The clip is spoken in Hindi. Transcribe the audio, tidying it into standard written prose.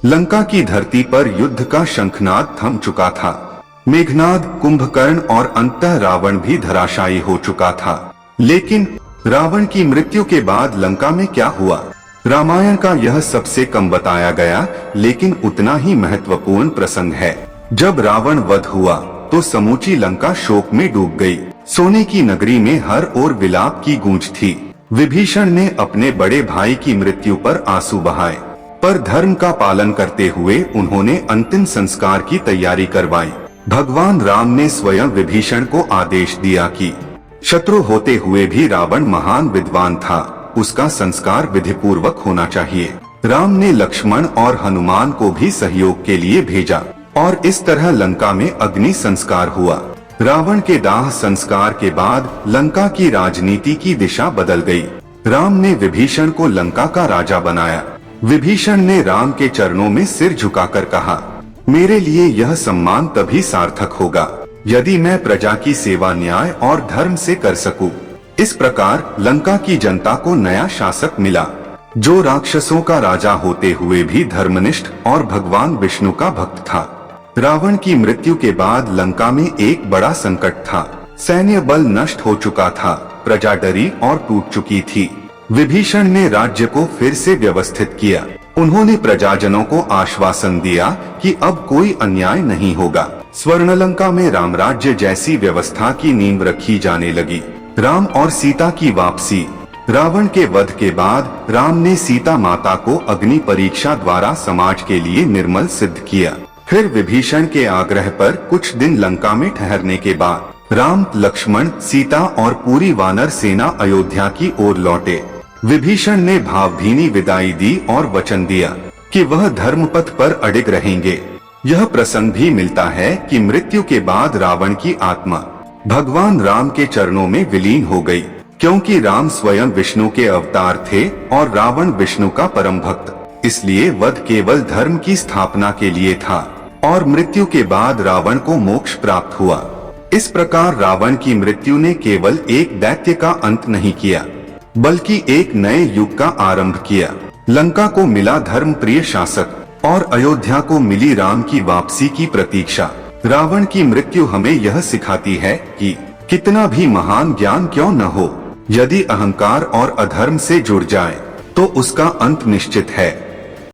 लंका की धरती पर युद्ध का शंखनाद थम चुका था। मेघनाद, कुंभकर्ण और अंततः रावण भी धराशायी हो चुका था। लेकिन रावण की मृत्यु के बाद लंका में क्या हुआ? रामायण का यह सबसे कम बताया गया लेकिन उतना ही महत्वपूर्ण प्रसंग है। जब रावण वध हुआ तो समूची लंका शोक में डूब गई। सोने की नगरी में हर ओर विलाप की गूंज थी। विभीषण ने अपने बड़े भाई की मृत्यु पर आंसू बहाए, पर धर्म का पालन करते हुए उन्होंने अंतिम संस्कार की तैयारी करवाई। भगवान राम ने स्वयं विभीषण को आदेश दिया कि शत्रु होते हुए भी रावण महान विद्वान था, उसका संस्कार विधिपूर्वक होना चाहिए। राम ने लक्ष्मण और हनुमान को भी सहयोग के लिए भेजा और इस तरह लंका में अग्नि संस्कार हुआ। रावण के दाह संस्कार के बाद लंका की राजनीति की दिशा बदल गई। राम ने विभीषण को लंका का राजा बनाया। विभीषण ने राम के चरणों में सिर झुकाकर कहा, मेरे लिए यह सम्मान तभी सार्थक होगा यदि मैं प्रजा की सेवा न्याय और धर्म से कर सकूं। इस प्रकार लंका की जनता को नया शासक मिला, जो राक्षसों का राजा होते हुए भी धर्मनिष्ठ और भगवान विष्णु का भक्त था। रावण की मृत्यु के बाद लंका में एक बड़ा संकट था। सैन्य बल नष्ट हो चुका था, प्रजा डरी और टूट चुकी थी। विभीषण ने राज्य को फिर से व्यवस्थित किया। उन्होंने प्रजाजनों को आश्वासन दिया कि अब कोई अन्याय नहीं होगा। स्वर्णलंका में रामराज्य जैसी व्यवस्था की नींव रखी जाने लगी। राम और सीता की वापसी। रावण के वध के बाद राम ने सीता माता को अग्नि परीक्षा द्वारा समाज के लिए निर्मल सिद्ध किया। फिर विभीषण के आग्रह पर कुछ दिन लंका में ठहरने के बाद राम, लक्ष्मण, सीता और पूरी वानर सेना अयोध्या की ओर लौटे। विभीषण ने भावभीनी विदाई दी और वचन दिया कि वह धर्मपथ पर अडिग रहेंगे। यह प्रसंग भी मिलता है कि मृत्यु के बाद रावण की आत्मा भगवान राम के चरणों में विलीन हो गई, क्योंकि राम स्वयं विष्णु के अवतार थे और रावण विष्णु का परम भक्त। इसलिए वध केवल धर्म की स्थापना के लिए था और मृत्यु के बाद रावण को मोक्ष प्राप्त हुआ। इस प्रकार रावण की मृत्यु ने केवल एक दैत्य का अंत नहीं किया, बल्कि एक नए युग का आरंभ किया। लंका को मिला धर्म प्रिय शासक और अयोध्या को मिली राम की वापसी की प्रतीक्षा। रावण की मृत्यु हमें यह सिखाती है कि कितना भी महान ज्ञान क्यों न हो, यदि अहंकार और अधर्म से जुड़ जाए तो उसका अंत निश्चित है।